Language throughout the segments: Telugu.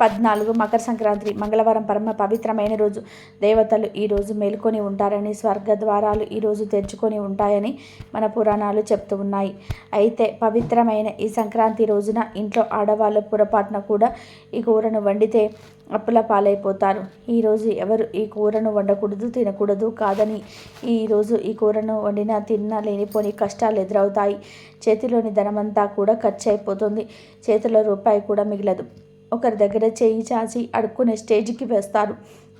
14 మకర సంక్రాంతి మంగళవారం పరమ పవిత్రమైన రోజు. దేవతలు ఈరోజు మేల్కొని ఉంటారని, స్వర్గ ద్వారాలు ఈరోజు తెరుచుకొని ఉంటాయని మన పురాణాలు చెప్తూ ఉన్నాయి. అయితే పవిత్రమైన ఈ సంక్రాంతి రోజున ఇంట్లో ఆడవాళ్ళు పొరపాటున కూడా ఈ కూరను వండితే అప్పుల పాలైపోతారు. ఈరోజు ఎవరు ఈ కూరను వండకూడదు, తినకూడదు కాదని, ఈరోజు ఈ కూరను వండినా తిన్నా లేనిపోని కష్టాలు ఎదురవుతాయి. చేతిలోని ధనమంతా కూడా ఖర్చు అయిపోతుంది. చేతిలో రూపాయి కూడా మిగలదు. ఒకరి దగ్గర చేయి చాచి అడుక్కునే స్టేజ్కి వేస్తారు.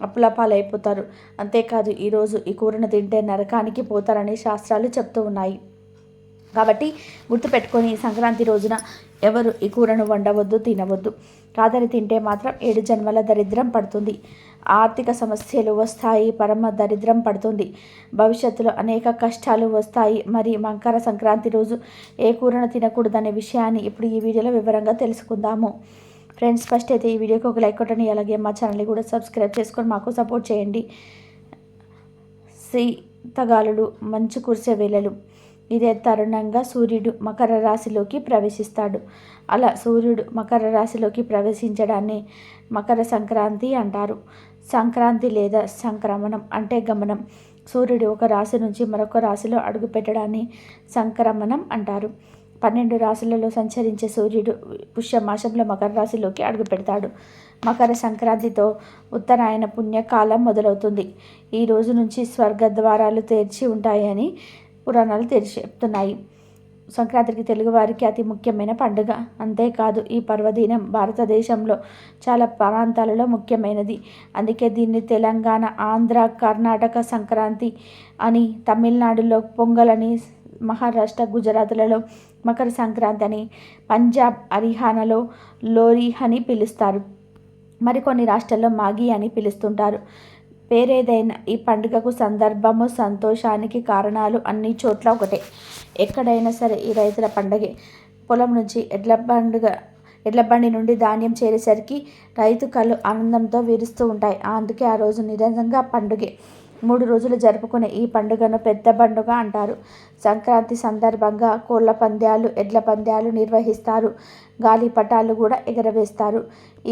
అప్పుల పాలైపోతారు. అంతేకాదు ఈరోజు ఈ కూరను తింటే నరకానికి పోతారని శాస్త్రాలు చెప్తూ ఉన్నాయి. కాబట్టి గుర్తుపెట్టుకొని సంక్రాంతి రోజున ఎవరు ఈ కూరను వండవద్దు, తినవద్దు. కాదని తింటే మాత్రం 7 జన్మల దరిద్రం పడుతుంది. ఆర్థిక సమస్యలు వస్తాయి, పరమ దరిద్రం పడుతుంది. భవిష్యత్తులో అనేక కష్టాలు వస్తాయి. మరి మకర సంక్రాంతి రోజు ఏ కూరను తినకూడదనే విషయాన్ని ఇప్పుడు ఈ వీడియోలో వివరంగా తెలుసుకుందాము. ఫ్రెండ్స్, ఫస్ట్ అయితే ఈ వీడియోకి ఒక లైక్ కొట్టండి. అలాగే మా ఛానల్ని కూడా సబ్స్క్రైబ్ చేసుకొని మాకు సపోర్ట్ చేయండి. శీతగాలులు, మంచు కురిసే వేళలు. ఇదే తరుణంగా సూర్యుడు మకర రాశిలోకి ప్రవేశిస్తాడు. అలా సూర్యుడు మకర రాశిలోకి ప్రవేశించడాన్ని మకర సంక్రాంతి అంటారు. సంక్రాంతి లేదా సంక్రమణం అంటే గమనం. సూర్యుడు ఒక రాశి నుంచి మరొక రాశిలో అడుగుపెట్టడాన్ని సంక్రమణం అంటారు. 12 రాశులలో సంచరించే సూర్యుడు పుష్యమాసంలో మకర రాశిలోకి అడుగుపెడతాడు. మకర సంక్రాంతితో ఉత్తరాయణ పుణ్యకాలం మొదలవుతుంది. ఈ రోజు నుంచి స్వర్గ ద్వారాలు తెరిచి ఉంటాయని పురాణాలు చెప్తున్నాయి. సంక్రాంతికి తెలుగువారికి అతి ముఖ్యమైన పండుగ. అంతేకాదు ఈ పర్వదినం భారతదేశంలో చాలా ప్రాంతాలలో ముఖ్యమైనది. అందుకే దీన్ని తెలంగాణ, ఆంధ్ర, కర్ణాటక సంక్రాంతి అని, తమిళనాడులో పొంగల్ అని, మహారాష్ట్ర, గుజరాత్లలో మకర సంక్రాంతి అని, పంజాబ్, హర్యానాలో లోరీ అని పిలుస్తారు. మరికొన్ని రాష్ట్రాల్లో మాఘీ అని పిలుస్తుంటారు. పేరేదైనా ఈ పండుగకు సందర్భము, సంతోషానికి కారణాలు అన్ని చోట్ల ఒకటే. ఎక్కడైనా సరే ఈ రైతుల పండగే. పొలం నుంచి ఎడ్ల బండి నుండి ధాన్యం చేరేసరికి రైతు కళ్ళు ఆనందంతో విరుస్తూ ఉంటాయి. అందుకే ఆ రోజు నిజంగా పండుగే. 3 రోజులు జరుపుకునే ఈ పండుగను పెద్ద పండుగ అంటారు. సంక్రాంతి సందర్భంగా కోళ్ల పందాలు, ఎడ్ల పందాలు నిర్వహిస్తారు. గాలిపటాలు కూడా ఎగరవేస్తారు.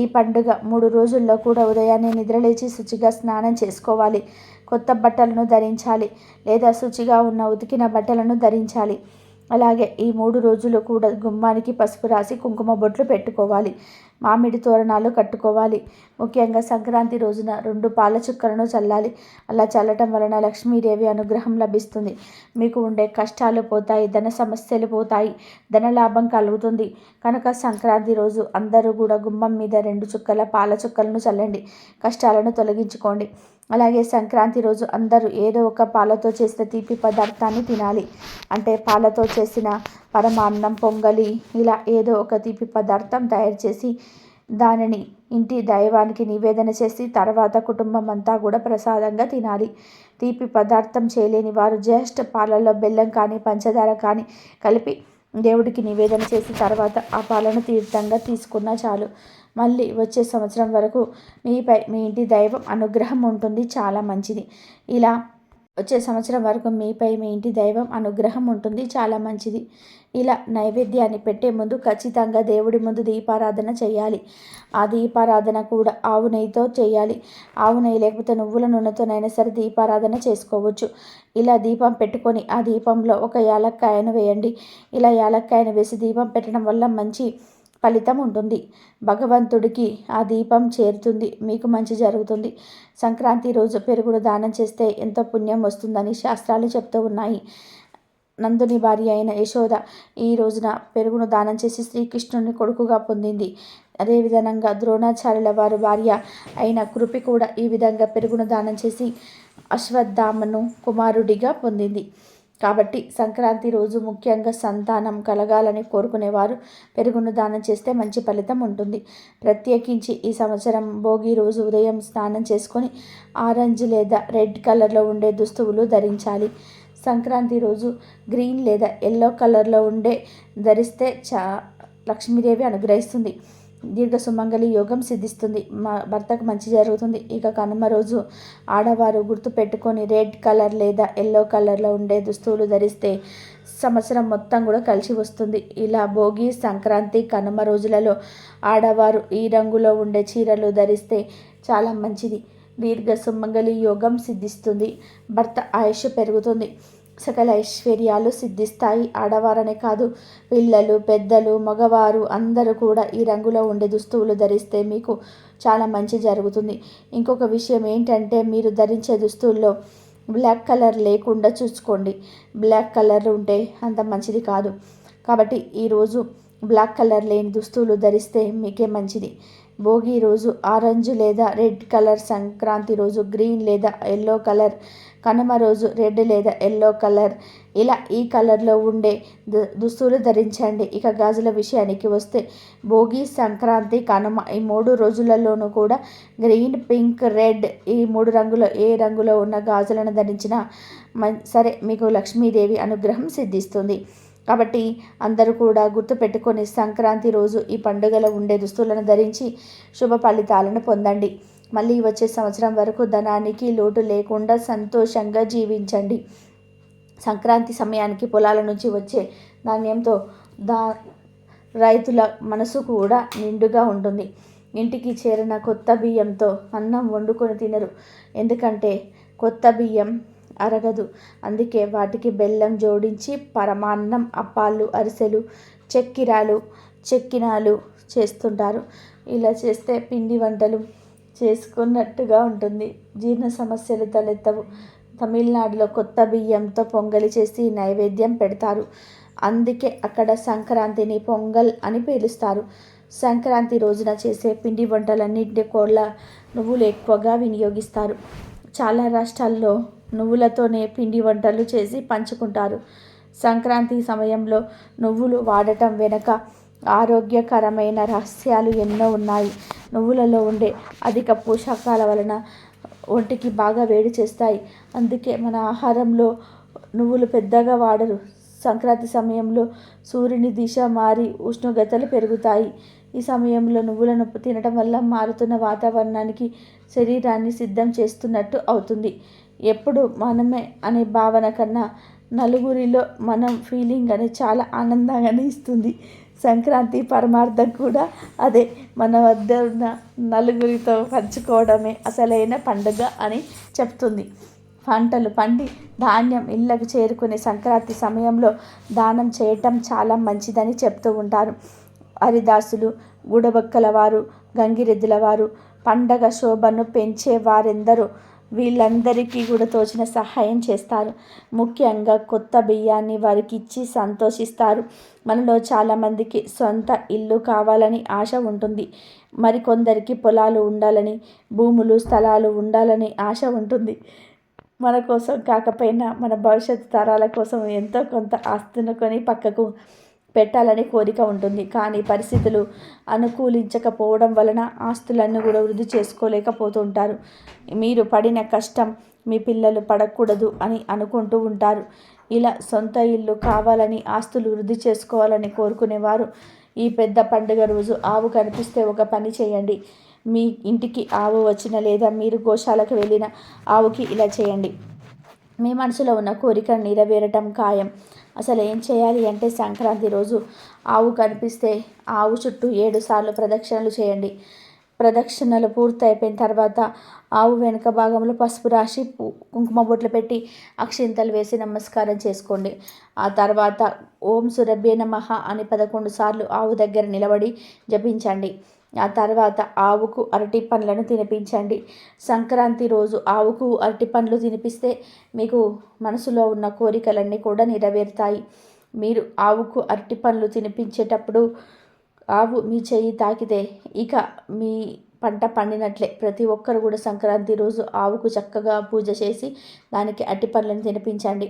ఈ పండుగ 3 రోజుల్లో కూడా ఉదయాన్నే నిద్రలేచి శుచిగా స్నానం చేసుకోవాలి. కొత్త బట్టలను ధరించాలి లేదా శుచిగా ఉన్న ఉతికిన బట్టలను ధరించాలి. అలాగే ఈ 3 రోజులు కూడా గుమ్మానికి పసుపు రాసి కుంకుమ బొట్లు పెట్టుకోవాలి. మామిడి తోరణాలు కట్టుకోవాలి. ముఖ్యంగా సంక్రాంతి రోజున 2 పాల చుక్కలను చల్లాలి. అలా చల్లటం వలన లక్ష్మీదేవి అనుగ్రహం లభిస్తుంది. మీకు ఉండే కష్టాలు పోతాయి, ధన సమస్యలు పోతాయి, ధనలాభం కలుగుతుంది. కనుక సంక్రాంతి రోజు అందరూ కూడా గుమ్మం మీద 2 చుక్కల పాల చుక్కలను చల్లండి. కష్టాలను తొలగించుకోండి. అలాగే సంక్రాంతి రోజు అందరూ ఏదో ఒక పాలతో చేసిన తీపి పదార్థాన్ని తినాలి. అంటే పాలతో చేసిన పరమాన్నం, పొంగలి, ఇలా ఏదో ఒక తీపి పదార్థం తయారు చేసి దానిని ఇంటి దైవానికి నివేదన చేసి తర్వాత కుటుంబం అంతా కూడా ప్రసాదంగా తినాలి. తీపి పదార్థం చేయలేని వారు జస్ట్ పాలలో బెల్లం కానీ పంచదార కానీ కలిపి దేవుడికి నివేదన చేసి తర్వాత ఆ పాలను తీర్థంగా తీసుకున్నా చాలు. మళ్ళీ వచ్చే సంవత్సరం వరకు మీపై మీ ఇంటి దైవం అనుగ్రహం ఉంటుంది. చాలా మంచిది. ఇలా వచ్చే సంవత్సరం వరకు మీపై మీ ఇంటి దైవం అనుగ్రహం ఉంటుంది. చాలా మంచిది. ఇలా నైవేద్యాన్ని పెట్టే ముందు ఖచ్చితంగా దేవుడి ముందు దీపారాధన చేయాలి. ఆ దీపారాధన కూడా ఆవు నెయ్యితో చేయాలి. ఆవు నెయ్యి లేకపోతే నువ్వుల నూనెతోనైనా సరే దీపారాధన చేసుకోవచ్చు. ఇలా దీపం పెట్టుకొని ఆ దీపంలో ఒక యాలక్కాయను వేయండి. ఇలా యాలక్కాయను వేసి దీపం పెట్టడం వల్ల మంచి ఫలితం ఉంటుంది. భగవంతుడికి ఆ దీపం చేరుతుంది. మీకు మంచి జరుగుతుంది. సంక్రాంతి రోజు పెరుగును దానం చేస్తే ఎంతో పుణ్యం వస్తుందని శాస్త్రాలు చెప్తూ ఉన్నాయి. నందుని భార్య అయిన యశోద ఈ రోజున పెరుగును దానం చేసి శ్రీకృష్ణుని కొడుకుగా పొందింది. అదేవిధంగా ద్రోణాచార్యుల వారి భార్య అయిన కృపి కూడా ఈ విధంగా పెరుగును దానం చేసి అశ్వత్థామను కుమారుడిగా పొందింది. కాబట్టి సంక్రాంతి రోజు ముఖ్యంగా సంతానం కలగాలని కోరుకునేవారు పెరుగును దానం చేస్తే మంచి ఫలితం ఉంటుంది. ప్రత్యేకించి ఈ సంవత్సరం భోగి రోజు ఉదయం స్నానం చేసుకొని ఆరెంజ్ లేదా రెడ్ కలర్లో ఉండే దుస్తువులు ధరించాలి. సంక్రాంతి రోజు గ్రీన్ లేదా ఎల్లో కలర్లో ఉండే ధరిస్తే లక్ష్మీదేవి అనుగ్రహిస్తుంది. దీర్ఘ సుమంగళి యోగం సిద్ధిస్తుంది. మా భర్తకు మంచి జరుగుతుంది. ఇక కనుమ రోజు ఆడవారు గుర్తుపెట్టుకొని రెడ్ కలర్ లేదా ఎల్లో కలర్లో ఉండే దుస్తువులు ధరిస్తే సంవత్సరం మొత్తం కూడా కలిసి వస్తుంది. ఇలా భోగి, సంక్రాంతి, కనుమ రోజులలో ఆడవారు ఈ రంగులో ఉండే చీరలు ధరిస్తే చాలా మంచిది. దీర్ఘ సుమంగళి యోగం సిద్ధిస్తుంది. భర్త ఆయుష్ పెరుగుతుంది. సకల ఐశ్వర్యాలు సిద్ధిస్తాయి. ఆడవారనే కాదు, పిల్లలు, పెద్దలు, మగవారు అందరూ కూడా ఈ రంగులో ఉండే దుస్తువులు ధరిస్తే మీకు చాలా మంచి జరుగుతుంది. ఇంకొక విషయం ఏంటంటే, మీరు ధరించే దుస్తుల్లో బ్లాక్ కలర్ లేకుండా చూసుకోండి. బ్లాక్ కలర్ ఉంటే అంత మంచిది కాదు. కాబట్టి ఈరోజు బ్లాక్ కలర్ లేని దుస్తువులు ధరిస్తే మీకే మంచిది. భోగి రోజు ఆరెంజ్ లేదా రెడ్ కలర్, సంక్రాంతి రోజు గ్రీన్ లేదా ఎల్లో కలర్, కనుమ రోజు రెడ్ లేదా ఎల్లో కలర్, ఇలా ఈ కలర్లో ఉండే దుస్తులు ధరించండి. ఇక గాజుల విషయానికి వస్తే భోగి, సంక్రాంతి, కనుమ ఈ 3 రోజులలోనూ కూడా గ్రీన్, పింక్, రెడ్ ఈ 3 రంగులో ఏ రంగులో ఉన్న గాజులను ధరించినా సరే మీకు లక్ష్మీదేవి అనుగ్రహం సిద్ధిస్తుంది. కాబట్టి అందరూ కూడా గుర్తుపెట్టుకొని సంక్రాంతి రోజు ఈ పండుగలో ఉండే దుస్తులను ధరించి శుభ ఫలితాలను పొందండి. మళ్ళీ వచ్చే సంవత్సరం వరకు ధనానికి లోటు లేకుండా సంతోషంగా జీవించండి. సంక్రాంతి సమయానికి పొలాల నుంచి వచ్చే ధాన్యంతో రైతుల మనసు కూడా నిండుగా ఉంటుంది. ఇంటికి చేరిన కొత్త బియ్యంతో అన్నం వండుకొని తినరు. ఎందుకంటే కొత్త బియ్యం అరగదు. అందుకే వాటికి బెల్లం జోడించి పరమాన్నం, అప్పాలు, అరిసెలు, చెక్కినాలు చేస్తుంటారు. ఇలా చేస్తే పిండి వంటలు చేసుకున్నట్టుగా ఉంటుంది. జీర్ణ సమస్యలు తలెత్తవు. తమిళనాడులో కొత్త బియ్యంతో పొంగలి చేసి నైవేద్యం పెడతారు. అందుకే అక్కడ సంక్రాంతిని పొంగల్ అని పిలుస్తారు. సంక్రాంతి రోజున చేసే పిండి వంటలన్నింటి కూడా నువ్వులు ఎక్కువగా వినియోగిస్తారు. చాలా రాష్ట్రాల్లో నువ్వులతోనే పిండి వంటలు చేసి పంచుకుంటారు. సంక్రాంతి సమయంలో నువ్వులు వాడటం వెనుక ఆరోగ్యకరమైన రహస్యాలు ఎన్నో ఉన్నాయి. నువ్వులలో ఉండే అధిక పోషకాల వలన ఒంటికి బాగా వేడి చేస్తాయి. అందుకే మన ఆహారంలో నువ్వులు పెద్దగా వాడరు. సంక్రాంతి సమయంలో సూర్యుని దిశ మారి ఉష్ణోగ్రతలు పెరుగుతాయి. ఈ సమయంలో నువ్వులను తినడం వల్ల మారుతున్న వాతావరణానికి శరీరాన్ని సిద్ధం చేస్తున్నట్టు అవుతుంది. ఎప్పుడు మనమే అనే భావన కన్నా నలుగురిలో మనం ఫీలింగ్ అని చాలా ఆనందంగానే ఇస్తుంది. సంక్రాంతి పరమార్థం కూడా అదే. మన వద్ద ఉన్న నలుగురితో పంచుకోవడమే అసలైన పండుగ అని చెప్తుంది. పంటలు పండి ధాన్యం ఇళ్లకు చేరుకునే సంక్రాంతి సమయంలో దానం చేయటం చాలా మంచిదని చెప్తూ ఉంటారు. హరిదాసులు, గుడబక్కల వారు, గంగిరెద్దుల వారు, పండగ శోభను పెంచే వారెందరో వీళ్ళందరికీ కూడా తోచిన సహాయం చేస్తారు. ముఖ్యంగా కొత్త బియ్యాన్ని వారికి ఇచ్చి సంతోషిస్తారు. మనలో చాలామందికి సొంత ఇల్లు కావాలని ఆశ ఉంటుంది. మరికొందరికి పొలాలు ఉండాలని, భూములు, స్థలాలు ఉండాలని ఆశ ఉంటుంది. మన కోసం కాకపోయినా మన భవిష్యత్తు తరాల కోసం ఎంతో కొంత ఆస్తిని కొని పక్కకు పెట్టాలని కోరిక ఉంటుంది. కానీ పరిస్థితులు అనుకూలించకపోవడం వలన ఆస్తులన్నీ కూడా వృద్ధి చేసుకోలేకపోతుంటారు. మీరు పడిన కష్టం మీ పిల్లలు పడకూడదు అని అనుకుంటూ ఉంటారు. ఇలా సొంత ఇల్లు కావాలని, ఆస్తులు వృద్ధి చేసుకోవాలని కోరుకునేవారు ఈ పెద్ద పండుగ రోజు ఆవు కనిపిస్తే ఒక పని చేయండి. మీ ఇంటికి ఆవు వచ్చిన లేదా మీరు గోశాలకు వెళ్ళిన ఆవుకి ఇలా చేయండి. మీ మనసులో ఉన్న కోరిక నెరవేరటం ఖాయం. అసలు ఏం చేయాలి అంటే, సంక్రాంతి రోజు ఆవు కనిపిస్తే ఆవు చుట్టూ 7 సార్లు ప్రదక్షిణలు చేయండి. ప్రదక్షిణలు పూర్తయిపోయిన తర్వాత ఆవు వెనుక భాగంలో పసుపు రాసి కుంకుమ బొట్లు పెట్టి అక్షింతలు వేసి నమస్కారం చేసుకోండి. ఆ తర్వాత ఓం సురభ్యే నమః అని 11 సార్లు ఆవు దగ్గర నిలబడి జపించండి. ఆ తర్వాత ఆవుకు అరటి పండ్లను తినిపించండి. సంక్రాంతి రోజు ఆవుకు అరటి పండ్లు తినిపిస్తే మీకు మనసులో ఉన్న కోరికలన్నీ కూడా నెరవేరుతాయి. మీరు ఆవుకు అరటి పండ్లు తినిపించేటప్పుడు ఆవు మీ చెయ్యి తాకితే ఇక మీ పంట పండినట్లే. ప్రతి ఒక్కరు కూడా సంక్రాంతి రోజు ఆవుకు చక్కగా పూజ చేసి దానికి అరటి పండ్లను తినిపించండి.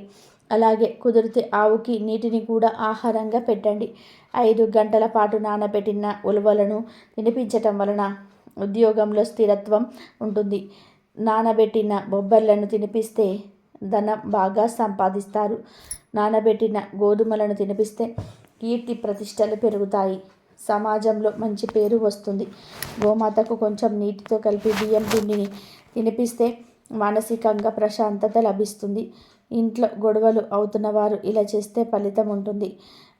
అలాగే కుదిరితే ఆవుకి నీటిని కూడా ఆహారంగా పెట్టండి. 5 గంటల పాటు నానబెట్టిన ఉలవలను తినిపించటం వలన ఉద్యోగంలో స్థిరత్వం ఉంటుంది. నానబెట్టిన బొబ్బర్లను తినిపిస్తే ధనం బాగా సంపాదిస్తారు. నానబెట్టిన గోధుమలను తినిపిస్తే కీర్తి ప్రతిష్టలు పెరుగుతాయి. సమాజంలో మంచి పేరు వస్తుంది. గోమాతకు కొంచెం నీటితో కలిపి బియ్యం పిండిని తినిపిస్తే మానసికంగా ప్రశాంతత లభిస్తుంది. ఇంట్లో గొడవలు అవుతున్న వారు ఇలా చేస్తే ఫలితం ఉంటుంది.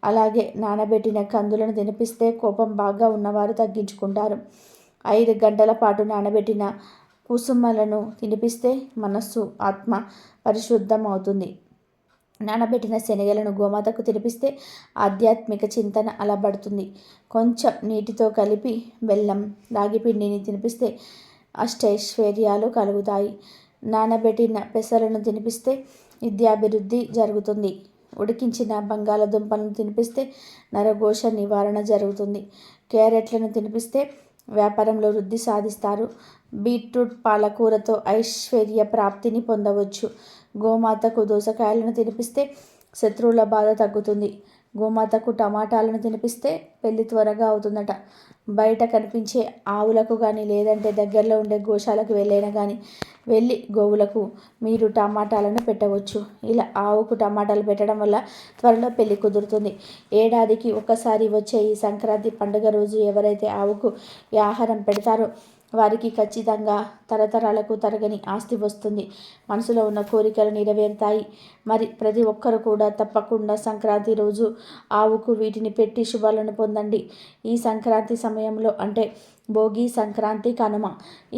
అలాగే నానబెట్టిన కందులను తినిపిస్తే కోపం బాగా ఉన్నవారు తగ్గించుకుంటారు. 5 గంటల పాటు నానబెట్టిన కుసుమలను తినిపిస్తే మనస్సు, ఆత్మ పరిశుద్ధం అవుతుంది. నానబెట్టిన శనగలను గోమాతకు తినిపిస్తే ఆధ్యాత్మిక చింతన అలబడుతుంది. కొంచెం నీటితో కలిపి బెల్లం, రాగిపిండిని తినిపిస్తే అష్టైశ్వర్యాలు కలుగుతాయి. నానబెట్టిన పెసలను తినిపిస్తే విద్యాభివృద్ధి జరుగుతుంది. ఉడికించిన బంగాళదుంపలను తినిపిస్తే నరఘోష నివారణ జరుగుతుంది. క్యారెట్లను తినిపిస్తే వ్యాపారంలో వృద్ధి సాధిస్తారు. బీట్రూట్, పాలకూరతో ఐశ్వర్య ప్రాప్తిని పొందవచ్చు. గోమాతకు దోసకాయలను తినిపిస్తే శత్రువుల బాధ తగ్గుతుంది. గోమాతకు టమాటాలను తినిపిస్తే పెళ్లి త్వరగా అవుతుందట. బయట కనిపించే ఆవులకు కానీ, లేదంటే దగ్గరలో ఉండే గోశాలకు వెళ్ళైనా కానీ వెళ్ళి గోవులకు మీరు టమాటాలను పెట్టవచ్చు. ఇలా ఆవుకు టమాటాలు పెట్టడం వల్ల త్వరలో పెళ్లి కుదురుతుంది. ఏడాదికి ఒక్కసారి వచ్చే ఈ సంక్రాంతి పండుగ రోజు ఎవరైతే ఆవుకు ఈ ఆహారం పెడతారో వారికి ఖచ్చితంగా తరతరాలకు తరగని ఆస్తి వస్తుంది. మనసులో ఉన్న కోరికలు నెరవేరుతాయి. మరి ప్రతి ఒక్కరు కూడా తప్పకుండా సంక్రాంతి రోజు ఆవుకు వీటిని పెట్టి శుభాలను పొందండి. ఈ సంక్రాంతి సమయంలో అంటే భోగి, సంక్రాంతి, కనుమ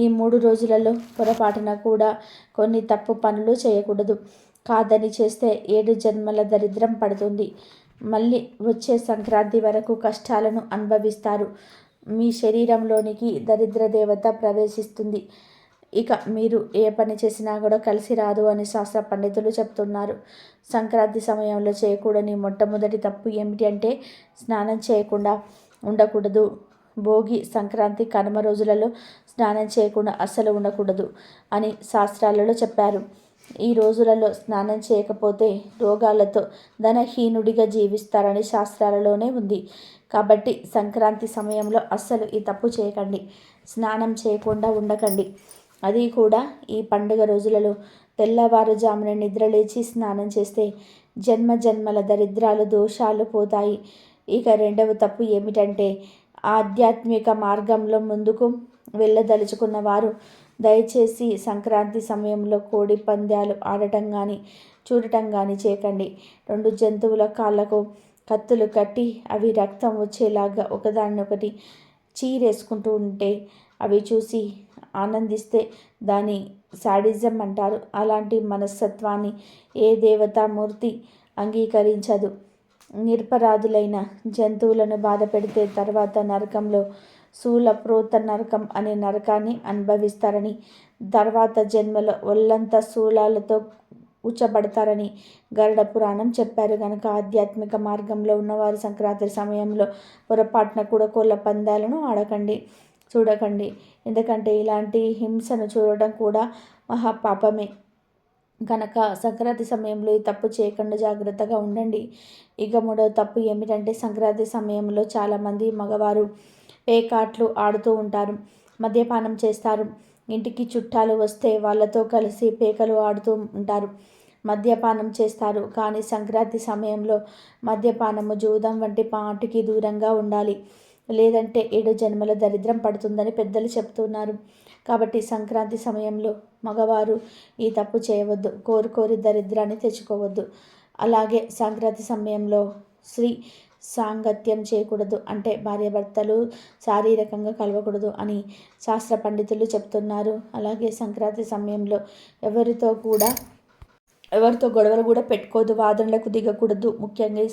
ఈ 3 రోజులలో పొరపాటున కూడా కొన్ని తప్పు పనులు చేయకూడదు. కాదని చేస్తే 7 జన్మల దరిద్రం పడుతుంది. మళ్ళీ వచ్చే సంక్రాంతి వరకు కష్టాలను అనుభవిస్తారు. మీ శరీరంలోనికి దరిద్ర దేవత ప్రవేశిస్తుంది. ఇక మీరు ఏ పని చేసినా కూడా కలిసి రాదు అని శాస్త్ర పండితులు చెప్తున్నారు. సంక్రాంతి సమయంలో చేయకూడని మొట్టమొదటి తప్పు ఏమిటి అంటే స్నానం చేయకుండా ఉండకూడదు. భోగి, సంక్రాంతి, కనుమ రోజులలో స్నానం చేయకుండా అస్సలు ఉండకూడదు అని శాస్త్రాలలో చెప్పారు. ఈ రోజులలో స్నానం చేయకపోతే రోగాలతో ధనహీనుడిగా జీవిస్తారని శాస్త్రాలలోనే ఉంది. కాబట్టి సంక్రాంతి సమయంలో అస్సలు ఈ తప్పు చేయకండి. స్నానం చేయకుండా ఉండకండి. అది కూడా ఈ పండుగ రోజులలో తెల్లవారుజామున నిద్రలేచి స్నానం చేస్తే జన్మ జన్మల దరిద్రాలు, దోషాలు పోతాయి. ఇక రెండవ తప్పు ఏమిటంటే ఆధ్యాత్మిక మార్గంలో ముందుకు వెళ్ళదలుచుకున్న వారు దయచేసి సంక్రాంతి సమయంలో కోడి పందాలు ఆడటం కానీ, చూడటం కానీ చేయకండి. 2 జంతువుల కాళ్ళకు కత్తులు కట్టి అవి రక్తం వచ్చేలాగా ఒకదాన్నొకటి చీరేసుకుంటూ ఉంటే అవి చూసి ఆనందిస్తే దాని శాడిజం అంటారు. అలాంటి మనస్తత్వాన్ని ఏ దేవతామూర్తి అంగీకరించదు. నిరపరాధులైన జంతువులను బాధ పెడితే తర్వాత నరకంలో శూలప్రోత నరకం అనే నరకాన్ని అనుభవిస్తారని, తర్వాత జన్మలో ఒళ్ళంతా శూలాలతో ఉచ్చబడతారని గరుడ పురాణం చెప్పారు. కనుక ఆధ్యాత్మిక మార్గంలో ఉన్నవారు సంక్రాంతి సమయంలో పొరపాటున కూడా కోళ్ళ పందాలను ఆడకండి, చూడకండి. ఎందుకంటే ఇలాంటి హింసను చూడటం కూడా మహాపాపమే. కనుక సంక్రాంతి సమయంలో ఈ తప్పు చేయకుండా జాగ్రత్తగా ఉండండి. ఇక 3వ తప్పు ఏమిటంటే సంక్రాంతి సమయంలో చాలామంది మగవారు పేకాట్లు ఆడుతూ ఉంటారు, మద్యపానం చేస్తారు. ఇంటికి చుట్టాలు వస్తే వాళ్ళతో కలిసి పేకలు ఆడుతూ ఉంటారు, మద్యపానం చేస్తారు. కానీ సంక్రాంతి సమయంలో మద్యపానము, జూదం వంటి పాటికి దూరంగా ఉండాలి. లేదంటే 7 జన్మల దరిద్రం పడుతుందని పెద్దలు చెప్తున్నారు. కాబట్టి సంక్రాంతి సమయంలో మగవారు ఈ తప్పు చేయవద్దు. కోరి దరిద్రాన్ని తెచ్చుకోవద్దు. అలాగే సంక్రాంతి సమయంలో స్త్రీ సాంగత్యం చేయకూడదు. అంటే భార్యాభర్తలు శారీరకంగా కలవకూడదు అని శాస్త్ర పండితులు చెప్తున్నారు. అలాగే సంక్రాంతి సమయంలో ఎవరితో గొడవలు కూడా పెట్టుకోవద్దు, వాదనలకు దిగకూడదు. ముఖ్యంగా ఈ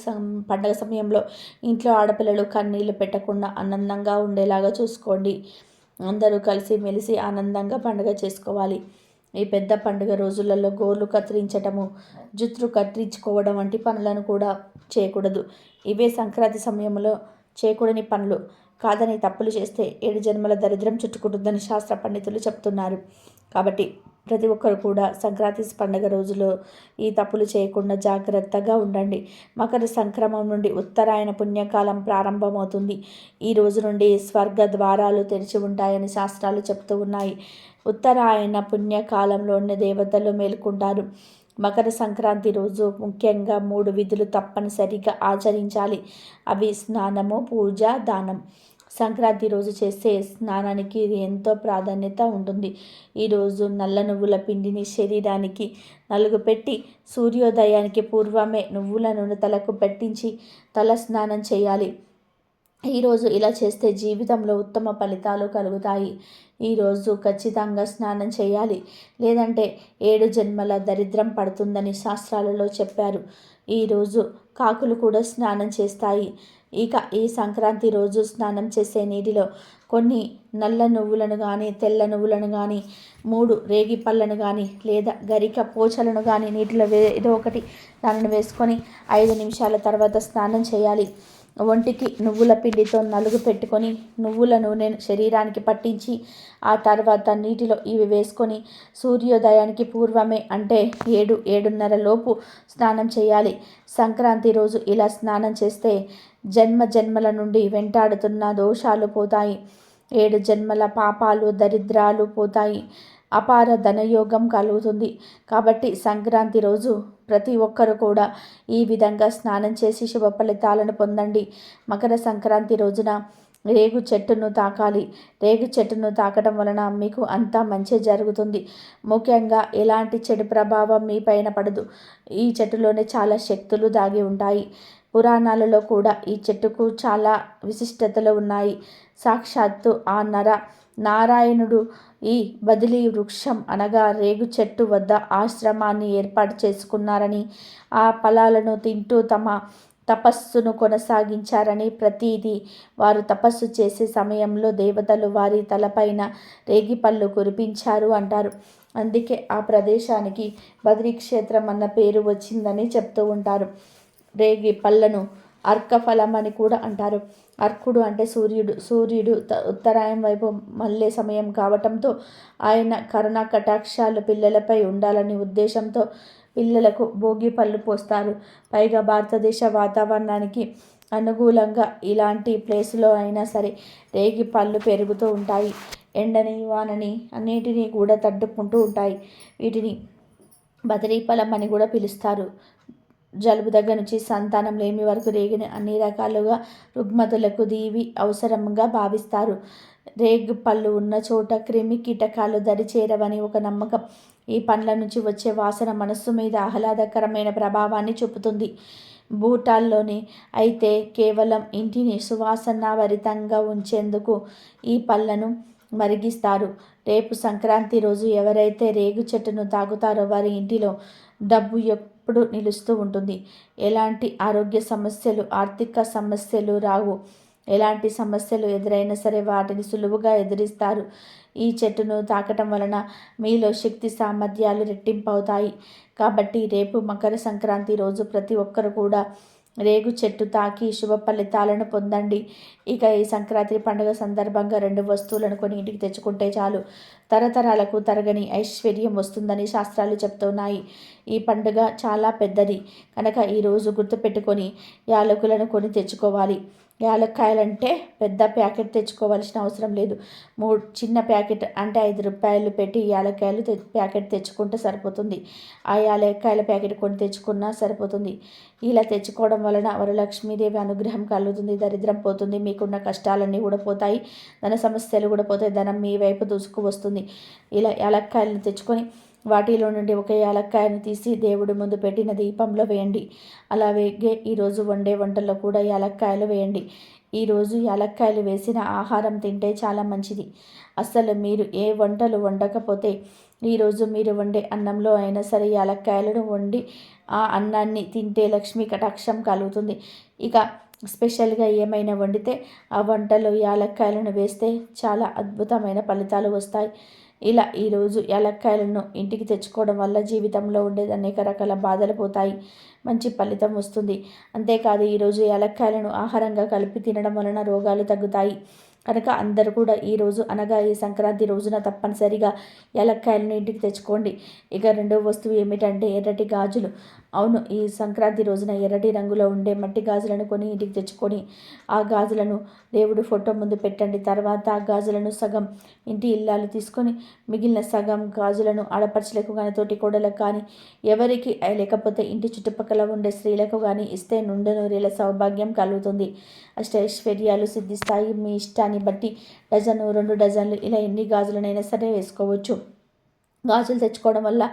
పండగ సమయంలో ఇంట్లో ఆడపిల్లలు కన్నీళ్లు పెట్టకుండా ఆనందంగా ఉండేలాగా చూసుకోండి. అందరూ కలిసి మెలిసి ఆనందంగా పండుగ చేసుకోవాలి. ఈ పెద్ద పండుగ రోజులలో గోర్లు కత్తిరించటము, జుట్టు కత్తిరించుకోవడం వంటి పనులను కూడా చేయకూడదు. ఇవే సంక్రాంతి సమయంలో చేయకూడని పనులు. కాదని తప్పులు చేస్తే 7 జన్మల దరిద్రం చుట్టుకుంటుందని శాస్త్ర పండితులు చెప్తున్నారు. కాబట్టి ప్రతి ఒక్కరు కూడా సంక్రాంతి పండుగ రోజులో ఈ తప్పులు చేయకుండా జాగ్రత్తగా ఉండండి. మకర సంక్రమం నుండి ఉత్తరాయణ పుణ్యకాలం ప్రారంభమవుతుంది. ఈ రోజు నుండి స్వర్గ ద్వారాలు తెరిచి ఉంటాయని శాస్త్రాలు చెప్తూ ఉన్నాయి. ఉత్తరాయణ పుణ్యకాలంలోని దేవతలు మేలుకుంటారు. మకర సంక్రాంతి రోజు ముఖ్యంగా 3 విధులు తప్పనిసరిగా ఆచరించాలి. అవి స్నానము, పూజ, దానం. సంక్రాంతి రోజు చేసే స్నానానికి ఎంతో ప్రాధాన్యత ఉంటుంది. ఈరోజు నల్ల నువ్వుల పిండిని శరీరానికి నలుగు పెట్టి సూర్యోదయానికి పూర్వమే నువ్వుల నూనె తలకు పెట్టించి తల స్నానం చేయాలి. ఈరోజు ఇలా చేస్తే జీవితంలో ఉత్తమ ఫలితాలు కలుగుతాయి. ఈరోజు ఖచ్చితంగా స్నానం చేయాలి, లేదంటే 7 జన్మల దరిద్రం పడుతుందని శాస్త్రాలలో చెప్పారు. ఈరోజు కాకులు కూడా స్నానం చేస్తాయి. ఇక ఈ సంక్రాంతి రోజు స్నానం చేసే నీటిలో కొన్ని నల్ల నువ్వులను కానీ, తెల్ల నువ్వులను కానీ, 3 రేగి పళ్ళను కానీ, లేదా గరిక పోచలను కానీ నీటిలో ఏదో ఒకటి దానిని వేసుకొని 5 నిమిషాల తర్వాత స్నానం చేయాలి. ఒంటికి నువ్వుల పిండితో నలుగు పెట్టుకొని నువ్వుల నూనెను శరీరానికి పట్టించి ఆ తర్వాత నీటిలో ఇవి వేసుకొని సూర్యోదయానికి పూర్వమే అంటే 7-7:30 లోపు స్నానం చేయాలి. సంక్రాంతి రోజు ఇలా స్నానం చేస్తే జన్మల నుండి వెంటాడుతున్న దోషాలు పోతాయి. 7 జన్మల పాపాలు దరిద్రాలు పోతాయి. అపార ధనయోగం కలుగుతుంది. కాబట్టి సంక్రాంతి రోజు ప్రతి ఒక్కరు కూడా ఈ విధంగా స్నానం చేసి శుభ ఫలితాలను పొందండి. మకర సంక్రాంతి రోజున రేగు చెట్టును తాకాలి. రేగు చెట్టును తాకడం వలన మీకు అంతా మంచి జరుగుతుంది. ముఖ్యంగా ఎలాంటి చెడు ప్రభావం మీ పైన పడదు. ఈ చెట్టులోనే చాలా శక్తులు దాగి ఉంటాయి. పురాణాలలో కూడా ఈ చెట్టుకు చాలా విశిష్టతలు ఉన్నాయి. సాక్షాత్తు ఆ నారాయణుడు ఈ బదిలీ వృక్షం అనగా రేగు చెట్టు వద్ద ఆశ్రమాన్ని ఏర్పాటు చేసుకున్నారని, ఆ ఫలాలను తింటూ తమ తపస్సును కొనసాగించారని ప్రతీది. వారు తపస్సు చేసే సమయంలో దేవతలు వారి తలపైన రేగిపళ్ళు కురిపించారు అంటారు. అందుకే ఆ ప్రదేశానికి బద్రీ క్షేత్రం అన్న పేరు వచ్చిందని చెప్తూ ఉంటారు. రేగి పళ్ళను అర్కఫలం అని కూడా అంటారు. అర్కుడు అంటే సూర్యుడు ఉత్తరాయణం వైపు మళ్ళే సమయం కావటంతో ఆయన కరుణా కటాక్షాలు పిల్లలపై ఉండాలని ఉద్దేశంతో పిల్లలకు భోగి పళ్ళు పోస్తారు. పైగా భారతదేశ వాతావరణానికి అనుకూలంగా ఇలాంటి ప్లేసులో అయినా సరే రేగి పళ్ళు పెరుగుతూ ఉంటాయి. ఎండని వానని అన్నిటినీ కూడా తట్టుకుంటూ ఉంటాయి. వీటిని బదరీ ఫలం అని కూడా పిలుస్తారు. జలుబు దగ్గర నుంచి సంతానం లేమి వరకు రేగిని అన్ని రకాలుగా రుగ్మతులకు దీవి అవసరంగా భావిస్తారు. రేగు పళ్ళు ఉన్న చోట క్రిమి కీటకాలు దరిచేరవని ఒక నమ్మకం. ఈ పండ్ల నుంచి వచ్చే వాసన మనస్సు మీద ఆహ్లాదకరమైన ప్రభావాన్ని చూపుతుంది. భూటాల్లోని అయితే కేవలం ఇంటిని సువాసనాభరితంగా ఉంచేందుకు ఈ పళ్ళను మరిగిస్తారు. రేపు సంక్రాంతి రోజు ఎవరైతే రేగు చెట్టును తాగుతారో వారి ఇంటిలో డబ్బు ఎప్పుడు నిలుస్తూ ఉంటుంది. ఎలాంటి ఆరోగ్య సమస్యలు, ఆర్థిక సమస్యలు రావు. ఎలాంటి సమస్యలు ఎదురైనా సరే వాటిని సులువుగా ఎదిరిస్తారు. ఈ చెట్టును తాకటం వలన మీలో శక్తి సామర్థ్యాలు రెట్టింపవుతాయి. కాబట్టి రేపు మకర సంక్రాంతి రోజు ప్రతి ఒక్కరు కూడా రేగు చెట్టు తాకి శుభ ఫలితాలను పొందండి. ఇక ఈ సంక్రాంతి పండుగ సందర్భంగా 2 వస్తువులను కొని ఇంటికి తెచ్చుకుంటే చాలు తరతరాలకు తరగని ఐశ్వర్యం వస్తుందని శాస్త్రాలు చెప్తున్నాయి. ఈ పండుగ చాలా పెద్దది కనుక ఈరోజు గుర్తుపెట్టుకొని యాలకులను కొని తెచ్చుకోవాలి. యాలక్కాయలంటే పెద్ద ప్యాకెట్ తెచ్చుకోవాల్సిన అవసరం లేదు. 3 చిన్న ప్యాకెట్ అంటే 5 రూపాయలు పెట్టి యాలక్కాయలు ప్యాకెట్ తెచ్చుకుంటే సరిపోతుంది. ఆ యాలక్కాయల ప్యాకెట్ కొని తెచ్చుకున్నా సరిపోతుంది. ఇలా తెచ్చుకోవడం వలన వరలక్ష్మీదేవి అనుగ్రహం కలుగుతుంది. దరిద్రం పోతుంది. మీకున్న కష్టాలన్నీ కూడా పోతాయి. ధన సమస్యలు కూడా పోతాయి. ధనం మీ వైపు దూసుకు వస్తుంది. ఇలా యాలక్కాయలను తెచ్చుకొని వాటిలో నుండి ఒక యాలక్కాయను తీసి దేవుడి ముందు పెట్టిన దీపంలో వేయండి. అలాగే ఈరోజు వండే వంటల్లో కూడా యాలక్కాయలు వేయండి. ఈరోజు యాలక్కాయలు వేసిన ఆహారం తింటే చాలా మంచిది. అసలు మీరు ఏ వంటలు వండకపోతే ఈరోజు మీరు వండే అన్నంలో అయినా సరే యాలక్కాయలను వండి ఆ అన్నాన్ని తింటే లక్ష్మీ కటాక్షం కలుగుతుంది. ఇక స్పెషల్గా ఏమైనా వండితే ఆ వంటలో యాలక్కాయలను వేస్తే చాలా అద్భుతమైన ఫలితాలు వస్తాయి. ఇలా ఈరోజు యాలక్కాయలను ఇంటికి తెచ్చుకోవడం వల్ల జీవితంలో ఉండే అనేక రకాల బాధలు పోతాయి. మంచి ఫలితం వస్తుంది. అంతేకాదు ఈరోజు యాలక్కాయలను ఆహారంగా కలిపి తినడం వలన రోగాలు తగ్గుతాయి. కనుక అందరూ కూడా ఈరోజు అనగా ఈ సంక్రాంతి రోజున తప్పనిసరిగా యాలక్కాయలను ఇంటికి తెచ్చుకోండి. ఇక 2వ వస్తువు ఏమిటంటే ఎర్రటి గాజులు. అవును, ఈ సంక్రాంతి రోజున ఎర్రటి రంగులో ఉండే మట్టి గాజులను కొని ఇంటికి తెచ్చుకొని ఆ గాజులను దేవుడు ఫోటో ముందు పెట్టండి. తర్వాత ఆ గాజులను సగం ఇంటి ఇల్లాలు తీసుకొని మిగిలిన సగం గాజులను ఆడపడుచులకు కానీ తోటి కోడలకు కానీ ఎవరికి లేకపోతే ఇంటి చుట్టుపక్కల ఉండే స్త్రీలకు కానీ ఇస్తే నుండు నూరేళ్ల సౌభాగ్యం కలుగుతుంది. అష్టైశ్వర్యాలు సిద్ధిస్తాయి. మీ ఇష్టాన్ని బట్టి డజను 2 డజన్లు ఇలా ఎన్ని గాజులనైనా సరే వేసుకోవచ్చు. గాజులు తెచ్చుకోవడం వల్ల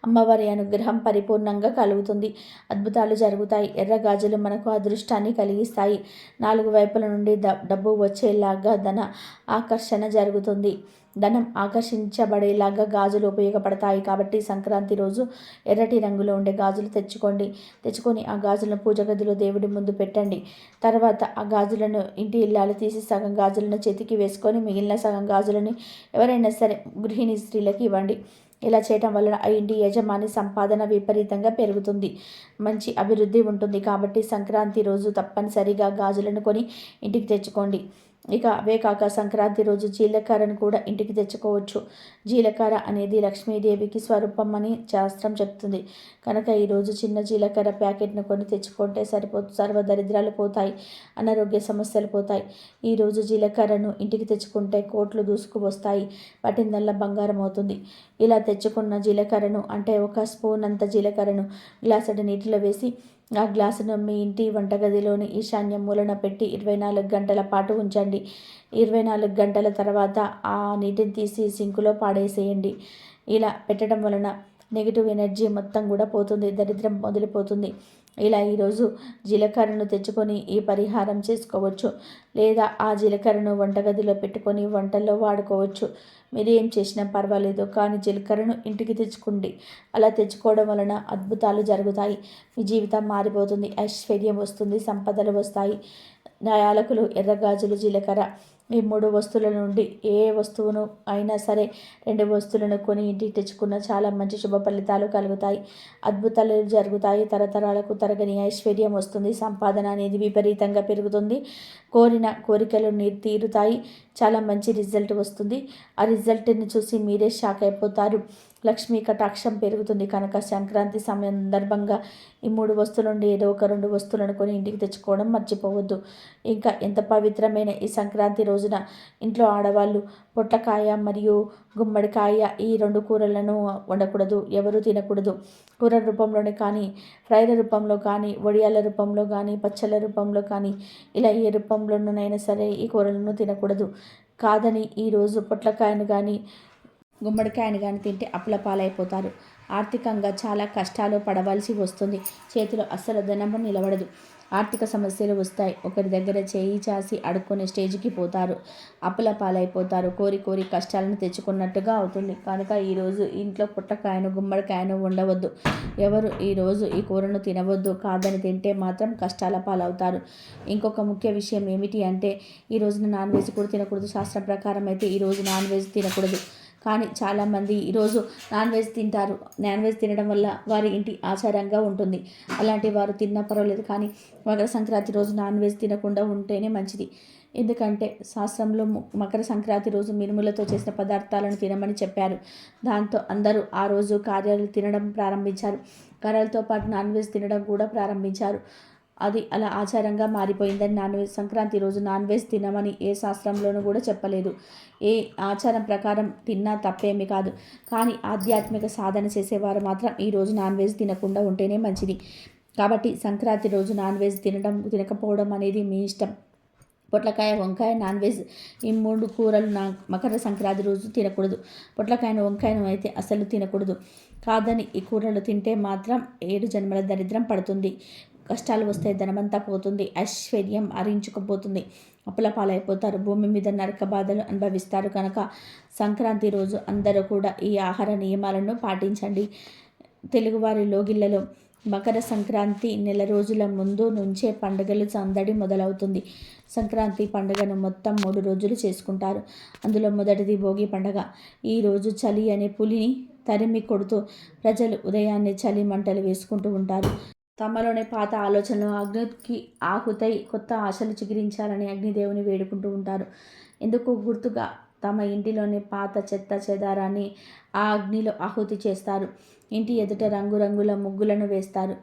అమ్మవారి అనుగ్రహం పరిపూర్ణంగా కలుగుతుంది. అద్భుతాలు జరుగుతాయి. ఎర్ర గాజులు మనకు అదృష్టాన్ని కలిగిస్తాయి. 4 వైపుల నుండి డబ్బు వచ్చేలాగా ధన ఆకర్షణ జరుగుతుంది. ధనం ఆకర్షించబడేలాగా గాజులు ఉపయోగపడతాయి. కాబట్టి సంక్రాంతి రోజు ఎర్రటి రంగులో ఉండే గాజులు తెచ్చుకొని ఆ గాజులను పూజ గదిలో దేవుడి ముందు పెట్టండి. తర్వాత ఆ గాజులను ఇంటి ఇల్లాలు తీసి సగం గాజులను చేతికి వేసుకొని మిగిలిన సగం గాజులని ఎవరైనా సరే గృహిణీ స్త్రీలకు ఇవ్వండి. ఇలా చేయటం వలన ఆ ఇంటి యజమాని సంపాదన విపరీతంగా పెరుగుతుంది. మంచి అభివృద్ధి ఉంటుంది. కాబట్టి సంక్రాంతి రోజు తప్పనిసరిగా గాజులను కొని ఇంటికి తెచ్చుకోండి. ఇక అవే కాక సంక్రాంతి రోజు జీలకర్రను కూడా ఇంటికి తెచ్చుకోవచ్చు. జీలకర్ర అనేది లక్ష్మీదేవికి స్వరూపం అని శాస్త్రం చెప్తుంది. కనుక ఈరోజు చిన్న జీలకర్ర ప్యాకెట్ను కొని తెచ్చుకుంటే సర్వదరిద్రాలు పోతాయి, అనారోగ్య సమస్యలు పోతాయి. ఈరోజు జీలకర్రను ఇంటికి తెచ్చుకుంటే కోట్లు దూసుకు వస్తాయి, పట్టిందల్లా బంగారం అవుతుంది. ఇలా తెచ్చుకున్న జీలకర్రను అంటే 1 స్పూన్ అంత జీలకర్రను గ్లాసుడు నీటిలో వేసి ఆ గ్లాసును మీ ఇంటి వంటగదిలోని ఈశాన్య మూలన పెట్టి 24 గంటల పాటు ఉంచండి. 24 గంటల తర్వాత ఆ నీటిని తీసి సింకులో పాడేసేయండి. ఇలా పెట్టడం వలన నెగిటివ్ ఎనర్జీ మొత్తం కూడా పోతుంది, దరిద్రం వదిలిపోతుంది. ఇలా ఈరోజు జీలకర్రను తెచ్చుకొని ఈ పరిహారం చేసుకోవచ్చు. లేదా ఆ జీలకర్రను వంటగదిలో పెట్టుకొని వంటల్లో వాడుకోవచ్చు. మీరు ఏం చేసినా పర్వాలేదు, కానీ జీలకర్రను ఇంటికి తెచ్చుకోండి. అలా తెచ్చుకోవడం వలన అద్భుతాలు జరుగుతాయి. మీ జీవితం మారిపోతుంది, ఐశ్వర్యం వస్తుంది, సంపదలు వస్తాయి. యాలకులు, ఎర్రగాజులు, జీలకర్ర ఈ 3 వస్తువుల నుండి ఏ వస్తువును అయినా సరే 2 వస్తువులను కొని ఇంటికి తెచ్చుకున్న చాలా మంచి శుభ ఫలితాలు కలుగుతాయి. అద్భుతాలు జరుగుతాయి. తరతరాలకు తరగని ఐశ్వర్యం వస్తుంది. సంపాదన అనేది విపరీతంగా పెరుగుతుంది. కోరిన కోరికలు తీరుతాయి. చాలా మంచి రిజల్ట్ వస్తుంది. ఆ రిజల్ట్ని చూసి మీరే షాక్ అయిపోతారు. లక్ష్మీ కటాక్షం పెరుగుతుంది. కనుక సంక్రాంతి సందర్భంగా ఈ 3 వస్తువుల నుండి ఏదో ఒక 2 వస్తువులను కొని ఇంటికి తెచ్చుకోవడం మర్చిపోవద్దు. ఇంకా ఎంత పవిత్రమైన ఈ సంక్రాంతి రోజున ఇంట్లో ఆడవాళ్ళు పొట్లకాయ మరియు గుమ్మడికాయ ఈ 2 కూరలను వండకూడదు, ఎవరు తినకూడదు. కూర రూపంలోనే కానీ, ఫ్రైల రూపంలో కానీ, వడియాల రూపంలో కానీ, పచ్చళ్ళ రూపంలో కానీ ఇలా ఏ రూపంలోనైనా సరే ఈ కూరలను తినకూడదు. కాదని ఈరోజు పొట్లకాయను కానీ గుమ్మడికాయను కానీ తింటే అప్పుల పాలైపోతారు. ఆర్థికంగా చాలా కష్టాలు పడవలసి వస్తుంది. చేతిలో అస్సలు ధనము నిలబడదు. ఆర్థిక సమస్యలు వస్తాయి. ఒకరి దగ్గర చేయి చాసి అడుక్కునే స్టేజ్కి పోతారు. అప్పుల పాలైపోతారు. కోరి కష్టాలను తెచ్చుకున్నట్టుగా అవుతుంది. కనుక ఈరోజు ఇంట్లో పుట్టకాయను గుమ్మడికాయను ఉండవద్దు. ఎవరు ఈరోజు ఈ కూరను తినవద్దు. కాదని తింటే మాత్రం కష్టాల పాలవుతారు. ఇంకొక ముఖ్య విషయం ఏమిటి అంటే ఈ రోజున నాన్ వెజ్ కూడా తినకూడదు. శాస్త్రం ప్రకారం అయితే ఈరోజు నాన్ వెజ్ తినకూడదు. కానీ చాలామంది ఈరోజు నాన్ వెజ్ తింటారు. నాన్ వెజ్ తినడం వల్ల వారి ఇంటి ఆచారంగా ఉంటుంది. అలాంటి వారు తిన్నా పర్వాలేదు, కానీ మకర సంక్రాంతి రోజు నాన్ వెజ్ తినకుండా ఉంటేనే మంచిది. ఎందుకంటే శాస్త్రంలో మకర సంక్రాంతి రోజు మినుములతో చేసిన పదార్థాలను తినమని చెప్పారు. దాంతో అందరూ ఆ రోజు కార్యాలు తినడం ప్రారంభించారు. కార్యాలతో పాటు నాన్ వెజ్ తినడం కూడా ప్రారంభించారు. అది అలా ఆచారంగా మారిపోయిందని సంక్రాంతి రోజు నాన్ వెజ్ తినమని ఏ శాస్త్రంలోనూ కూడా చెప్పలేదు. ఏ ఆచారం ప్రకారం తిన్నా తప్పేమీ కాదు. కానీ ఆధ్యాత్మిక సాధన చేసేవారు మాత్రం ఈరోజు నాన్ వెజ్ తినకుండా ఉంటేనే మంచిది. కాబట్టి సంక్రాంతి రోజు నాన్ వెజ్ తినకపోవడం అనేది మీ ఇష్టం. పొట్లకాయ, వంకాయ, నాన్ వెజ్ ఈ 3 కూరలు మకర సంక్రాంతి రోజు తినకూడదు. పొట్లకాయను, వంకాయను అయితే అసలు తినకూడదు. కాదని ఈ కూరలు తింటే మాత్రం 7 జన్మల దరిద్రం పడుతుంది. కష్టాలు వస్తాయి, ధనమంతా పోతుంది, ఐశ్వర్యం హరించుకుపోతుంది, అప్పుల పాలైపోతారు, భూమి మీద నరక బాధలు అనుభవిస్తారు. కనుక సంక్రాంతి రోజు అందరూ కూడా ఈ ఆహార నియమాలను పాటించండి. తెలుగువారి లోగిళ్లలో మకర సంక్రాంతి నెల రోజుల ముందు నుంచే పండుగలు సందడి మొదలవుతుంది. సంక్రాంతి పండుగను మొత్తం 3 రోజులు చేసుకుంటారు. అందులో మొదటిది భోగి పండుగ. ఈరోజు చలి అనే పులిని తరిమి కొడుతూ ప్రజలు ఉదయాన్నే చలి మంటలు వేసుకుంటూ ఉంటారు. తమలోని పాత ఆలోచనలు అగ్నికి ఆహుతై కొత్త ఆశలు చిగురించాలని అగ్నిదేవుని వేడుకుంటూ ఉంటారు. ఎందుకు గుర్తుగా తమ ఇంటిలోని పాత చెత్త చెదారాన్ని ఆ అగ్నిలో ఆహుతి చేస్తారు. ఇంటి ఎదుట రంగురంగుల ముగ్గులను వేస్తారు.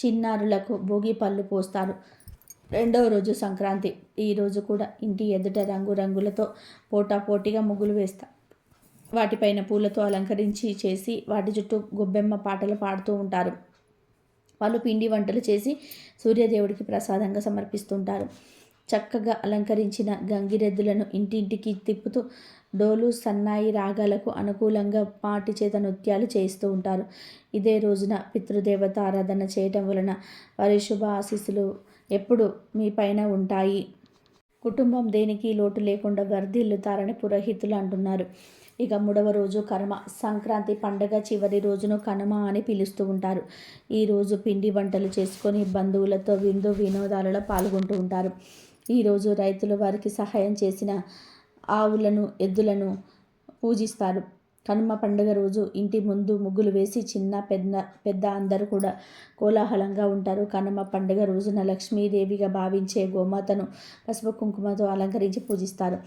చిన్నారులకు భోగి పళ్ళు పోస్తారు. రెండవ రోజు సంక్రాంతి. ఈరోజు కూడా ఇంటి ఎదుట రంగురంగులతో పోటాపోటీగా ముగ్గులు వేస్తారు. వాటిపైన పూలతో అలంకరించి చేసి వాటి చుట్టూ గొబ్బెమ్మ పాటలు పాడుతూ ఉంటారు. వాళ్ళు పిండి వంటలు చేసి సూర్యదేవుడికి ప్రసాదంగా సమర్పిస్తుంటారు. చక్కగా అలంకరించిన గంగిరెద్దులను ఇంటింటికి తిప్పుతూ డోలు సన్నాయి రాగాలకు అనుకూలంగా పాటి చేత నృత్యాలు చేస్తూ ఉంటారు. ఇదే రోజున పితృదేవత ఆరాధన చేయటం వలన వారి శుభ ఆశీస్సులు ఎప్పుడు మీ పైన ఉంటాయి. కుటుంబం దేనికి లోటు లేకుండా వర్ధిల్లుతారని పురోహితులు అంటున్నారు. ఇక 3వ రోజు కనుమ. సంక్రాంతి పండగ చివరి రోజును కనుమ అని పిలుస్తూ ఉంటారు. ఈరోజు పిండి వంటలు చేసుకొని బంధువులతో విందు వినోదాలలో పాల్గొంటూ ఉంటారు. ఈరోజు రైతులు వారికి సహాయం చేసిన ఆవులను ఎద్దులను పూజిస్తారు. కనుమ పండుగ రోజు ఇంటి ముందు ముగ్గులు వేసి చిన్న పెద్ద అందరూ కూడా కోలాహలంగా ఉంటారు. కనుమ పండుగ రోజున లక్ష్మీదేవిగా భావించే గోమాతను పసుపు కుంకుమతో అలంకరించి పూజిస్తారు.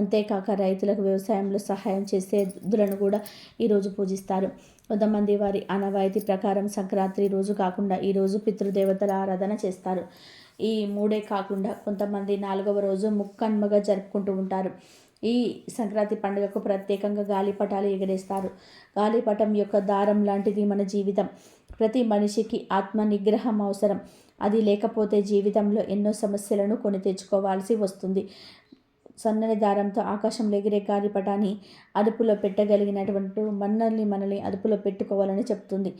అంతేకాక రైతులకు వ్యవసాయంలో సహాయం చేసే ఎద్దులను కూడా ఈరోజు పూజిస్తారు. కొంతమంది వారి ఆనవాయితీ ప్రకారం సంక్రాంతి రోజు కాకుండా ఈరోజు పితృదేవతల ఆరాధన చేస్తారు. ఈ 3 కాకుండా కొంతమంది 4వ రోజు ముక్కన్మగా జరుపుకుంటూ ఉంటారు. ఈ సంక్రాంతి పండుగకు ప్రత్యేకంగా గాలిపటాలు ఎగరేస్తారు. గాలిపటం యొక్క దారం లాంటిది మన జీవితం. ప్రతి మనిషికి ఆత్మ నిగ్రహం అవసరం. అది లేకపోతే జీవితంలో ఎన్నో సమస్యలను కొని తెచ్చుకోవాల్సి వస్తుంది. సన్నని దారంతో ఆకాశంలో ఎగిరే గాలిపటాన్ని అదుపులో పెట్టగలిగినటువంటి మనల్ని అదుపులో పెట్టుకోవాలని చెప్తుంది.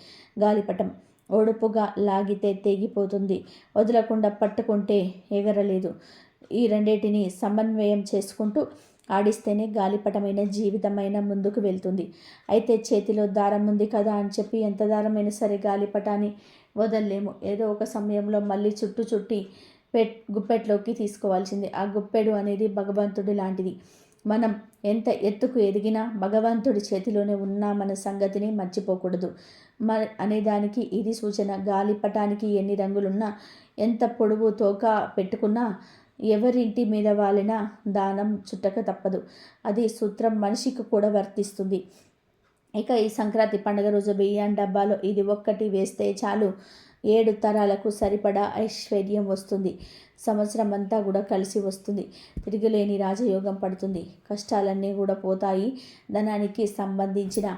గాలిపటం ఒడుపుగా లాగితే తెగిపోతుంది, వదలకుండా పట్టుకుంటే ఎగరలేదు. ఈ రెండింటిని సమన్వయం చేసుకుంటూ ఆడిస్తేనే గాలిపటమైన జీవితమైన ముందుకు వెళ్తుంది. అయితే చేతిలో దారం ఉంది కదా అని చెప్పి ఎంత దారమైనా సరే గాలిపటాన్ని వదలలేము. ఏదో ఒక సమయంలో మళ్ళీ చుట్టి గుప్పెట్లోకి తీసుకోవాల్సింది. ఆ గుప్పెడు అనేది భగవంతుడి లాంటిది. మనం ఎంత ఎత్తుకు ఎదిగినా భగవంతుడి చేతిలోనే ఉన్నామన్న సంగతిని మర్చిపోకూడదు అనేదానికి ఇది సూచన. గాలిపటానికి ఎన్ని రంగులున్నా, ఎంత పొడవు తోక పెట్టుకున్నా, ఎవరింటి మీద వాలినా దానం చుట్టక తప్పదు. అది సూత్రం మనిషికి కూడా వర్తిస్తుంది. ఇక ఈ సంక్రాంతి పండుగ రోజు బియ్యం డబ్బాలో ఇది ఒక్కటి వేస్తే చాలు, 7 తరాలకు సరిపడా ఐశ్వర్యం వస్తుంది. సంవత్సరం అంతా కూడా కలిసి వస్తుంది. తిరుగులేని రాజయోగం పడుతుంది. కష్టాలన్నీ కూడా పోతాయి. ధనానికి సంబంధించిన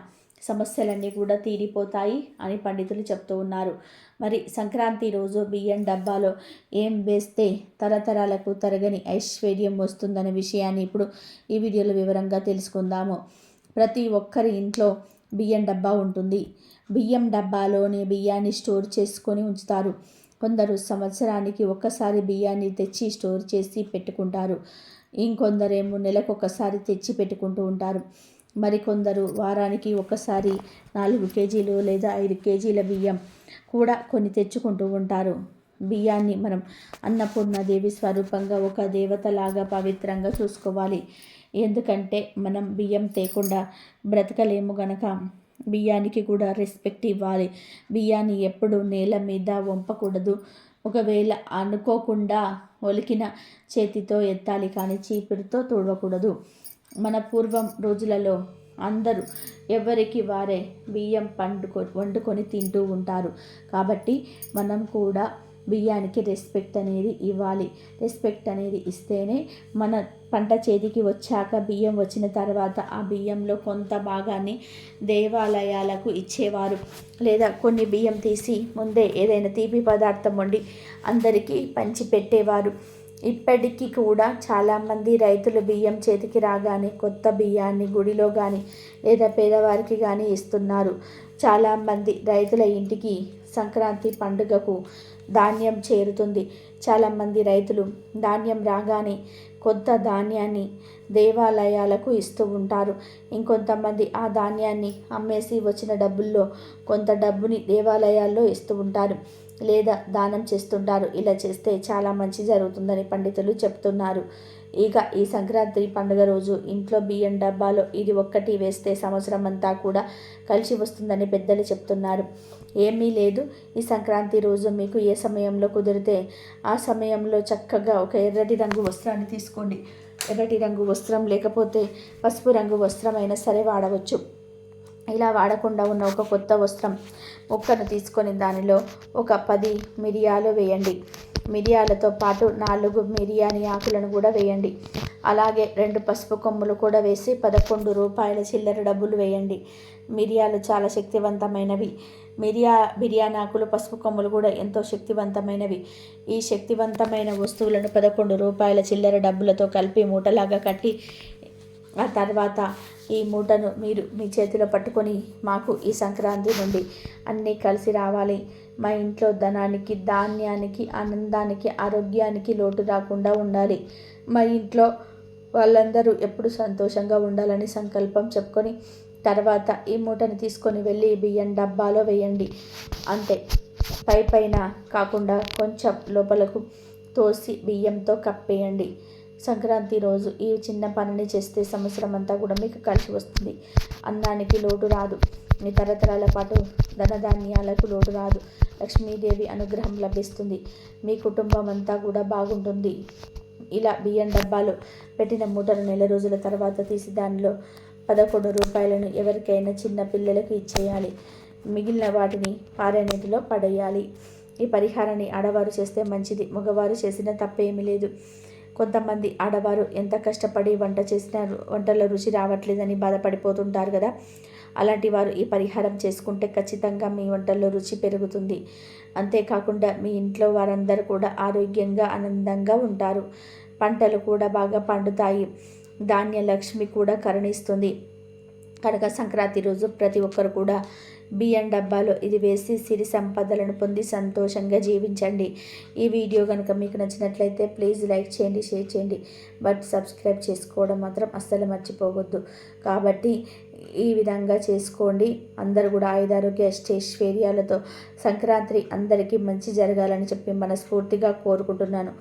సమస్యలన్నీ కూడా తీరిపోతాయి అని పండితులు చెప్తూ ఉన్నారు. మరి సంక్రాంతి రోజు బియ్యం డబ్బాలో ఏం వేస్తే తరతరాలకు తరగని ఐశ్వర్యం వస్తుందనే విషయాన్ని ఇప్పుడు ఈ వీడియోలో వివరంగా తెలుసుకుందాము. ప్రతి ఒక్కరి ఇంట్లో బియ్యం డబ్బా ఉంటుంది. బియ్యం డబ్బాలోనే బియ్యాన్ని స్టోర్ చేసుకొని ఉంచుతారు. కొందరు సంవత్సరానికి ఒక్కసారి బియ్యాన్ని తెచ్చి స్టోర్ చేసి పెట్టుకుంటారు. ఇంకొందరేమో నెలకొకసారి తెచ్చి పెట్టుకుంటూ ఉంటారు. మరికొందరు వారానికి ఒకసారి 4 కేజీలు లేదా 5 కేజీల బియ్యం కూడా కొని తెచ్చుకుంటూ ఉంటారు. బియ్యాన్ని మనం అన్నపూర్ణాదేవి స్వరూపంగా ఒక దేవతలాగా పవిత్రంగా చూసుకోవాలి. ఎందుకంటే మనం బియ్యం తేకుండా బ్రతకలేము గనక బియ్యానికి కూడా రెస్పెక్ట్ ఇవ్వాలి. బియ్యాన్ని ఎప్పుడు నేల మీద వంపకూడదు. ఒకవేళ అనుకోకుండా ఒలికిన చేతితో ఎత్తాలి, కానీ చీపురుతో తుడవకూడదు. మన పూర్వం రోజులలో అందరూ ఎవరికి వారే బియ్యం వండుకొని తింటూ ఉంటారు. కాబట్టి మనం కూడా బియ్యానికి రెస్పెక్ట్ అనేది ఇవ్వాలి. రెస్పెక్ట్ అనేది ఇస్తేనే మన పంట చేతికి వచ్చాక బియ్యం వచ్చిన తర్వాత ఆ బియ్యంలో కొంత భాగాన్ని దేవాలయాలకు ఇచ్చేవారు. లేదా కొన్ని బియ్యం తీసి ముందే ఏదైనా తీపి పదార్థం వండి అందరికీ పంచి పెట్టేవారు. ఇప్పటికీ కూడా చాలామంది రైతులు బియ్యం చేతికి రాగానే కొత్త బియ్యాన్ని గుడిలో కానీ లేదా పేదవారికి కానీ ఇస్తున్నారు. చాలామంది రైతుల ఇంటికి సంక్రాంతి పండుగకు ధాన్యం చేరుతుంది. చాలామంది రైతులు ధాన్యం రాగానే కొంత ధాన్యాన్ని దేవాలయాలకు ఇస్తూ ఉంటారు. ఇంకొంతమంది ఆ ధాన్యాన్ని అమ్మేసి వచ్చిన డబ్బుల్లో కొంత డబ్బుని దేవాలయాల్లో ఇస్తూ ఉంటారు లేదా దానం చేస్తుంటారు. ఇలా చేస్తే చాలా మంచి జరుగుతుందని పండితులు చెప్తున్నారు. ఇక ఈ సంక్రాంతి పండుగ రోజు ఇంట్లో బియ్యం డబ్బాలో ఇది ఒక్కటి వేస్తే సంవత్సరం అంతా కూడా కలిసి వస్తుందని పెద్దలు చెప్తున్నారు. ఏమీ లేదు, ఈ సంక్రాంతి రోజు మీకు ఏ సమయంలో కుదిరితే ఆ సమయంలో చక్కగా ఒక ఎర్రటి రంగు వస్త్రాన్ని తీసుకోండి. ఎర్రటి రంగు వస్త్రం లేకపోతే పసుపు రంగు వస్త్రం అయినా సరే వాడవచ్చు. ఇలా వాడకుండా ఉన్న ఒక కొత్త వస్త్రం ముక్కను తీసుకొని దానిలో ఒక 10 మిరియాలు వేయండి. మిరియాలతో పాటు 4 మిరియాని ఆకులను కూడా వేయండి. అలాగే 2 పసుపు కొమ్ములు కూడా వేసి 11 రూపాయల చిల్లర డబ్బులు వేయండి. మిరియాలు చాలా శక్తివంతమైనవి. బిర్యానాకులు, పసుపు కొమ్ములు కూడా ఎంతో శక్తివంతమైనవి. ఈ శక్తివంతమైన వస్తువులను 11 రూపాయల చిల్లర డబ్బులతో కలిపి మూటలాగా కట్టి ఆ తర్వాత ఈ మూటను మీరు మీ చేతిలో పట్టుకొని మాకు ఈ సంక్రాంతి నుండి అన్నీ కలిసి రావాలి, మా ఇంట్లో ధనానికి, ధాన్యానికి, ఆనందానికి, ఆరోగ్యానికి లోటు రాకుండా ఉండాలి, మా ఇంట్లో వాళ్ళందరూ ఎప్పుడు సంతోషంగా ఉండాలని సంకల్పం చెప్పుకొని తర్వాత ఈ మూటను తీసుకొని వెళ్ళి బియ్యం డబ్బాలో వేయండి. అంతే, పైన కాకుండా కొంచెం లోపలకు తోసి బియ్యంతో కప్పేయండి. సంక్రాంతి రోజు ఈ చిన్న పనిని చేస్తే సంవత్సరం అంతా కూడా మీకు కలిసి వస్తుంది. అన్నానికి లోటు రాదు. మీ తరతరాల పాటు ధనధాన్యాలకు లోటు రాదు. లక్ష్మీదేవి అనుగ్రహం లభిస్తుంది. మీ కుటుంబం అంతా కూడా బాగుంటుంది. ఇలా బియ్యం డబ్బాలో పెట్టిన మూటను నెల రోజుల తర్వాత తీసి దానిలో 11 రూపాయలను ఎవరికైనా చిన్న పిల్లలకు ఇచ్చేయాలి. మిగిలిన వాటిని పారే నీటిలో పడేయాలి. ఈ పరిహారాన్ని ఆడవారు చేస్తే మంచిది. మగవారు చేసిన తప్పేమీ లేదు. కొంతమంది ఆడవారు ఎంత కష్టపడి వంట చేసినా వంటలో రుచి రావట్లేదని బాధపడిపోతుంటారు కదా. అలాంటి వారు ఈ పరిహారం చేసుకుంటే ఖచ్చితంగా మీ వంటల్లో రుచి పెరుగుతుంది. అంతేకాకుండా మీ ఇంట్లో వారందరూ కూడా ఆరోగ్యంగా, ఆనందంగా ఉంటారు. పంటలు కూడా బాగా పండుతాయి. ధాన్య లక్ష్మి కూడా కరుణిస్తుంది. కనుక సంక్రాంతి రోజు ప్రతి ఒక్కరు కూడా బియ్యం డబ్బాలో ఇది వేసి సిరి సంపదలను పొంది సంతోషంగా జీవించండి. ఈ వీడియో కనుక మీకు నచ్చినట్లయితే ప్లీజ్ లైక్ చేయండి, షేర్ చేయండి. బట్ సబ్స్క్రైబ్ చేసుకోవడం మాత్రం అస్సలు మర్చిపోవద్దు. కాబట్టి ఈ విధంగా చేసుకోండి. అందరూ కూడా ఆయురారోగ్య అష్టైశ్వర్యాలతో సంక్రాంతి అందరికీ మంచి జరగాలని చెప్పి మనస్ఫూర్తిగా కోరుకుంటున్నాను.